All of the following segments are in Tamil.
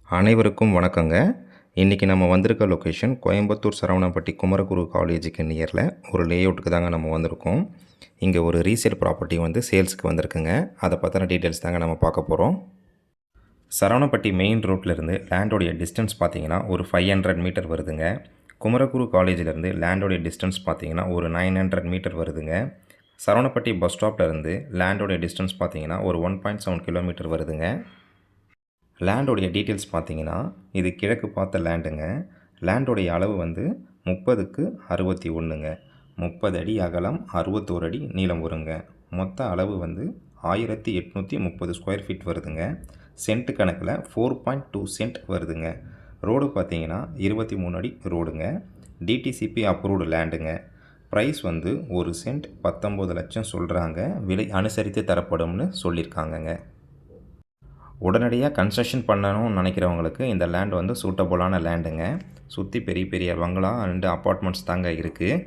அனைவருக்கும் வணக்கங்க. இன்றைக்கி நம்ம வந்திருக்க லொக்கேஷன் கோயம்புத்தூர் சரவணப்பட்டி குமரகுரு காலேஜுக்கு நியரில் ஒரு லேஅவுட்டுக்கு தாங்க நம்ம வந்திருக்கோம். இங்கே ஒரு ரீசேல் ப்ராப்பர்ட்டி வந்து சேல்ஸுக்கு வந்திருக்குங்க. அதை பற்றின டீட்டெயில்ஸ் தாங்க நம்ம பார்க்க போகிறோம். சரவணப்பட்டி மெயின் ரோட்லேருந்து லேண்டோடைய டிஸ்டன்ஸ் பார்த்தீங்கன்னா ஒரு 500 மீட்டர் வருதுங்க. குமரகுரு காலேஜிலேருந்து லேண்டோடைய டிஸ்டன்ஸ் பார்த்தீங்கன்னா ஒரு 900 மீட்டர் வருதுங்க. சரவணப்பட்டி பஸ் ஸ்டாப்லேருந்து லேண்டோடைய டிஸ்டன்ஸ் பார்த்தீங்கன்னா ஒரு 1.7 கிலோமீட்டர் வருதுங்க. லேண்டோடைய டீட்டெயில்ஸ் பார்த்தீங்கன்னா இது கிழக்கு பார்த்த லேண்டுங்க. லேண்டோடைய அளவு வந்து 30க்கு 61ங்க. 30 அடி அகலம், 61 அடி நீளம் வருங்க. மொத்த அளவு வந்து 1830 ஸ்கொயர் ஃபீட் வருதுங்க. சென்ட் கணக்கில் 4.2 சென்ட் வருதுங்க. ரோடு பார்த்தீங்கன்னா 23 அடி ரோடுங்க. DTCP approved லேண்டுங்க. ப்ரைஸ் வந்து ஒரு சென்ட் 19 லட்சம் சொல்கிறாங்க. விலை அனுசரித்து தரப்படும்னு சொல்லியிருக்காங்கங்க. உடனடியாக கன்ஸ்ட்ரக்ஷன் பண்ணணும்னு நினைக்கிறவங்களுக்கு இந்த லேண்ட் வந்து சூட்டபுளான லேண்டுங்க. சுற்றி பெரிய பெரிய பங்களா அண்டு அப்பார்ட்மெண்ட்ஸ் தாங்க இருக்குது.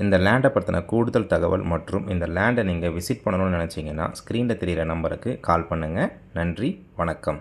இந்த லேண்டை பற்றின கூடுதல் தகவல் மற்றும் இந்த லேண்டை நீங்கள் விசிட் பண்ணணும்னு நினச்சிங்கன்னா ஸ்க்ரீனில் தெரிகிற நம்பருக்கு கால் பண்ணுங்கள். நன்றி, வணக்கம்.